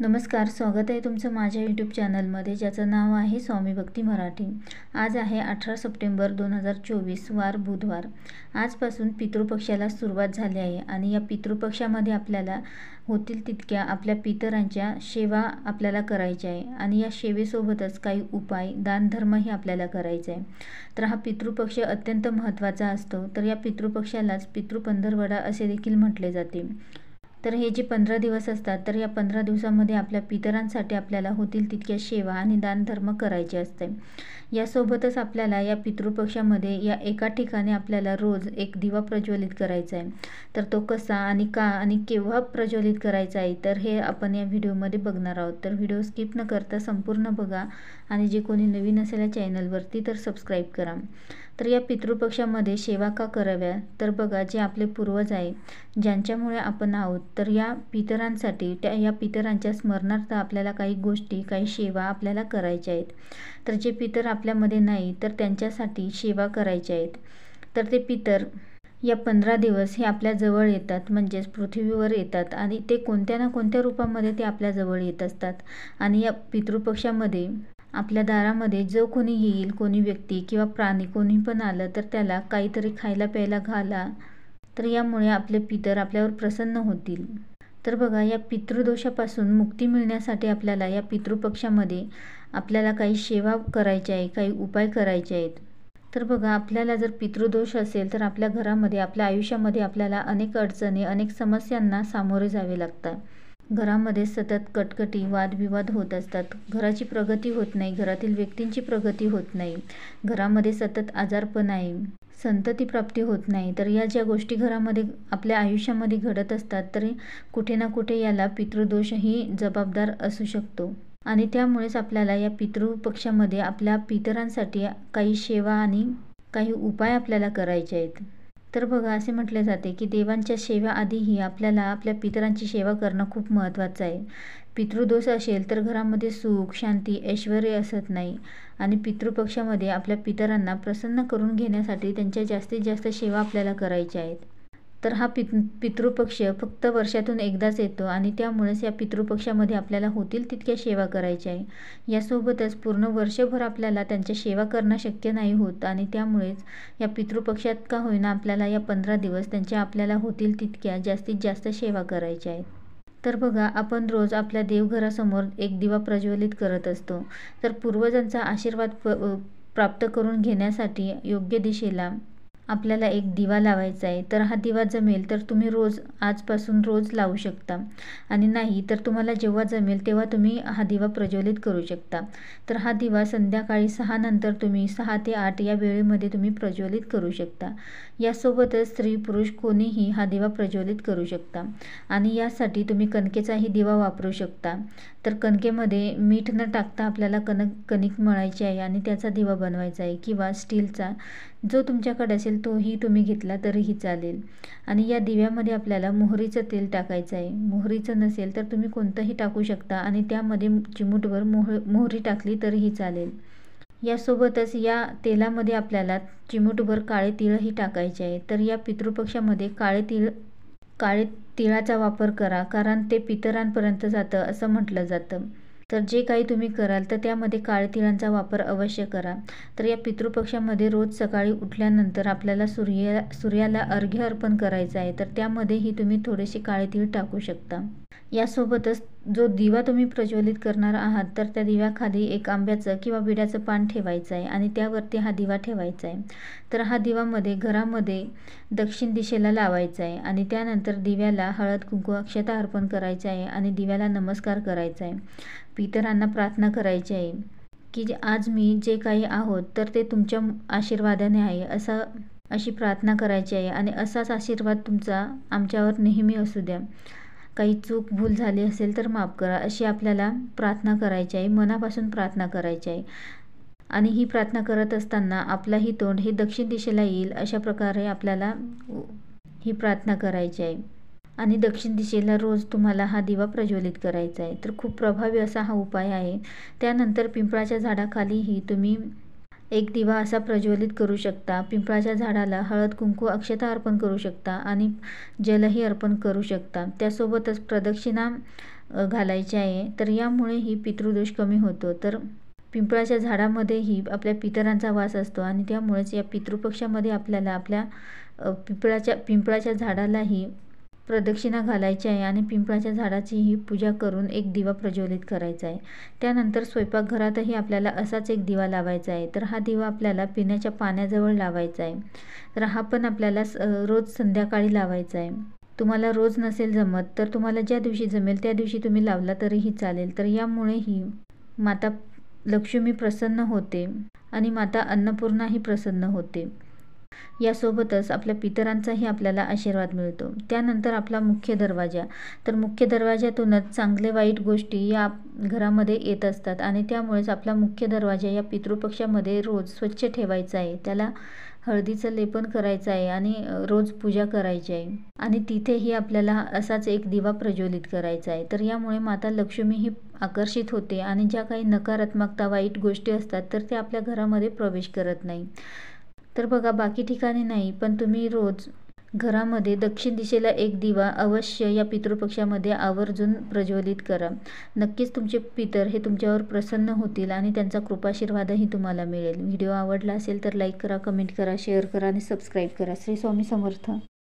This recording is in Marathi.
नमस्कार, स्वागत आहे तुमचं माझ्या यूट्यूब चॅनलमध्ये, ज्याचं नाव आहे स्वामी भक्ती मराठी। आज आहे 18 सप्टेंबर 2024, वार बुधवार। आजपासून पितृपक्षाला सुरुवात झाली आहे आणि या पितृपक्षामध्ये आपल्याला होतील तितक्या आपल्या पितरांच्या सेवा आपल्याला करायच्या आहे आणि या सेवेसोबतच काही उपाय दानधर्मही आपल्याला करायचा आहे। तर हा पितृपक्ष अत्यंत महत्त्वाचा असतो। तर या पितृपक्षालाच पितृपंधरवडा असे देखील म्हटले जाते। तर हे जे 15 दिवस असतात, तर या 15 दिवसामध्ये आपल्या पितरांसाठी आपल्याला होतील तितक्या सेवा आणि दानधर्म करायचे असते। यासोबतच आपल्याला या पितृपक्षामध्ये या एका ठिकाणी आपल्याला रोज एक दिवा प्रज्वलित करायचा आहे। तर तो कसा आणि का आणि केव्हा प्रज्वलित करायचा आहे, तर हे आपण या व्हिडिओमध्ये बघणार आहोत। तर व्हिडिओ स्किप न करता संपूर्ण बघा आणि जे कोणी नवीन असेल या चॅनलवरती तर सबस्क्राईब करा। तर या पितृपक्षामध्ये सेवा का कराव्या, तर बघा, जे आपले पूर्वज आहे ज्यांच्यामुळे आपण आहोत, तर या पितरांसाठी या पितरांच्या स्मरणार्थ आपल्याला काही गोष्टी, काही सेवा आपल्याला करायच्या आहेत। तर जे पितर आपल्यामध्ये नाही, तर त्यांच्यासाठी सेवा करायच्या आहेत। तर ते पितर या 15 दिवस हे आपल्या जवळ येतात, म्हणजेच पृथ्वीवर येतात आणि ते कोणत्या ना कोणत्या रूपामध्ये ते आपल्या जवळ येत असतात। आणि या पितृपक्षामध्ये आपल्या दारामध्ये जो कोणी येईल, कोणी व्यक्ती किंवा प्राणी कोणी पण आलं, तर त्याला काहीतरी खायला प्यायला घाला। तर यामुळे आपले पितर आपल्यावर प्रसन्न होतील। तर बघा, या पितृदोषापासून मुक्ती मिळण्यासाठी आपल्याला या पितृपक्षामध्ये आपल्याला काही सेवा करायच्या आहे, काही उपाय करायचे आहेत। तर बघा, आपल्याला जर पितृदोष असेल तर आपल्या घरामध्ये, आपल्या आयुष्यामध्ये आपल्याला अनेक अडचणी, अनेक समस्यांना सामोरे जावे लागतात। घरामध्ये सतत कटकटी, वादविवाद होत असतात, घराची प्रगती होत नाही, घरातील व्यक्तींची प्रगती होत नाही, घरामध्ये सतत आजारपण आहे, संतती प्राप्ती होत नाही। तर या ज्या गोष्टी घरामध्ये आपल्या आयुष्यामध्ये घडत असतात, तरी कुठे ना कुठे याला पितृदोषही जबाबदार असू शकतो। आणि त्यामुळेच आपल्याला या पितृपक्षामध्ये आपल्या पितरांसाठी काही सेवा आणि काही उपाय आपल्याला करायचे आहेत। तर बघा, असे म्हटले जाते की देवांच्या सेवेआधीही आपल्याला आपल्या पितरांची सेवा करणं खूप महत्त्वाचं आहे। पितृदोष असेल तर घरामध्ये सुख, शांती, ऐश्वर्य असत नाही आणि पितृपक्षामध्ये आपल्या पितरांना प्रसन्न करून घेण्यासाठी त्यांच्या जास्तीत जास्त सेवा आपल्याला करायच्या आहेत। तर हा पितृपक्ष फक्त वर्षातून एकदाच येतो आणि त्यामुळेच या पितृपक्षामध्ये आपल्याला होतील तितक्या सेवा करायच्या आहे। यासोबतच पूर्ण वर्षभर आपल्याला त्यांच्या सेवा करणं शक्य नाही होत आणि त्यामुळेच या पितृपक्षात का होईना आपल्याला या 15 दिवस त्यांच्या आपल्याला होतील तितक्या जास्तीत जास्त सेवा करायच्या आहेत। तर बघा, आपण रोज आपल्या देवघरासमोर एक दिवा प्रज्वलित करत असतो। तर पूर्वजांचा आशीर्वाद प्राप्त करून घेण्यासाठी योग्य दिशेला आपल्याला एक दिवा लावायचा आहे। तर हा दिवा जमेल तर तुम्ही आजपासून रोज लावू शकता आणि नाही तर तुम्हाला जेव्हा जमेल तेव्हा तुम्ही हा दिवा प्रज्वलित करू शकता। तर हा दिवा संध्याकाळी 6 नंतर तुम्ही 6 ते 8 या वेळेमध्ये तुम्ही प्रज्वलित करू शकता। यासोबतच स्त्री पुरुष कोणीही हा दिवा प्रज्वलित करू शकता आणि यासाठी तुम्ही कणकेचाही दिवा वापरू शकता। तर कणकेमध्ये मीठ न टाकता आपल्याला कणिक मळायची आहे आणि त्याचा दिवा बनवायचा आहे, किंवा स्टीलचा जो तुमच्याकडे असेल तोही तुम्ही घेतला तरीही चालेल। आणि या दिव्यामध्ये आपल्याला मोहरीचं तेल टाकायचं आहे। मोहरीचं नसेल तर तुम्ही कोणतंही टाकू शकता आणि त्यामध्ये चिमूटभर मोहरी टाकली तरीही चालेल। यासोबतच या तेलामध्ये आपल्याला चिमूटभर काळे तीळही टाकायचे आहे। तर या पितृपक्षामध्ये काळे तिळाचा वापर करा, कारण ते पितरांपर्यंत जातं असं म्हटलं जातं। तर जे काही तुम्ही कराल तर त्यामध्ये काळे तिळांचा वापर अवश्य करा। तर या पितृपक्षामध्ये रोज सकाळी उठल्यानंतर आपल्याला सूर्याला अर्घ्य अर्पण करायचं आहे। तर त्यामध्येही तुम्ही थोडेसे काळे तीळ टाकू शकता। यासोबतच जो दिवा तुम्ही प्रज्वलित करणार आहात, तर त्या दिव्याखाली एक आंब्याचं किंवा विड्याचं पान ठेवायचं आहे आणि त्यावरती हा दिवा ठेवायचा आहे। तर हा दिवामध्ये घरामध्ये दक्षिण दिशेला लावायचा आहे आणि त्यानंतर दिव्याला हळद, कुंकू, अक्षता अर्पण करायचं आहे आणि दिव्याला नमस्कार करायचा आहे। पितरांना प्रार्थना करायची आहे की आज मी जे काही आहोत तर ते तुमच्या आशीर्वादाने आहे, अशी प्रार्थना करायची आहे आणि असाच आशीर्वाद तुमचा आमच्यावर नेहमी असू द्या। काही चूक भूल झाली असेल तर माफ करा, अशी आपल्याला प्रार्थना करायची आहे, मनापासून प्रार्थना करायची आहे। आणि ही प्रार्थना करत असताना आपलाही तोंड हे दक्षिण दिशेला येईल, अशा प्रकारे आपल्याला ही प्रार्थना करायची आहे। आणि दक्षिण दिशेला रोज तुम्हाला हा दिवा प्रज्वलित करायचा आहे। तर खूप प्रभावी असा हा उपाय आहे। त्यानंतर पिंपळाच्या झाडाखालीही तुम्ही एक दिवा असा प्रज्वलित करू शकता. पिंपळाच्या झाडाला हळद कुंकू अक्षता अर्पण करू शकता आणि जलही अर्पण करू शकता. त्यासोबतच प्रदक्षिणा घालायची आहे. तर यामुळे ही पितृदोष कमी होतो. तर पिंपळाच्या झाडामध्येही आपल्या पितरांचा वास असतो आणि त्यामुळेच या पितृपक्षामध्ये आपल्याला आपल्या पिंपळाच्या झाडालाही प्रदक्षिणा घालायची आहे आणि पिंपळाच्या झाडाचीही पूजा करून एक दिवा प्रज्वलित करायचा आहे. त्यानंतर स्वयंपाकघरातही आपल्याला असाच एक दिवा लावायचा आहे. तर हा दिवा आपल्याला पिण्याच्या पाण्याजवळ लावायचा आहे. तर हा पण आपल्याला रोज संध्याकाळी लावायचा आहे. तुम्हाला रोज नसेल जमत तर तुम्हाला ज्या दिवशी जमेल त्या दिवशी तुम्ही लावला तरीही चालेल. तर यामुळेही माता लक्ष्मी प्रसन्न होते आणि माता अन्नपूर्णाही प्रसन्न होते. यासोबतच आपल्या पितरांचाही आपल्याला आशीर्वाद मिळतो. त्यानंतर आपला मुख्य दरवाजा. तर मुख्य दरवाज्यातूनच चांगले वाईट गोष्टी या घरामध्ये येत असतात आणि त्यामुळेच आपला मुख्य दरवाजा या पितृपक्षामध्ये रोज स्वच्छ ठेवायचा आहे. त्याला हळदीचं लेपन करायचं आहे आणि रोज पूजा करायची आहे आणि तिथेही आपल्याला असाच एक दिवा प्रज्वलित करायचा आहे. तर यामुळे माता लक्ष्मी ही आकर्षित होते आणि ज्या काही नकारात्मकता वाईट गोष्टी असतात तर त्या आपल्या घरामध्ये प्रवेश करत नाही. तर बघा, बाकी ठिकाणी नाही पण तुम्ही रोज घरामध्ये दक्षिण दिशेला एक दिवा अवश्य या पितृपक्षामध्ये आवर्जून प्रज्वलित करा. नक्कीच तुमचे पितर हे तुमच्यावर प्रसन्न होतील आणि त्यांचा कृपाशीर्वादही तुम्हाला मिळेल. व्हिडिओ आवडला असेल तर लाईक करा, कमेंट करा, शेअर करा आणि सबस्क्राईब करा. श्री स्वामी समर्थ.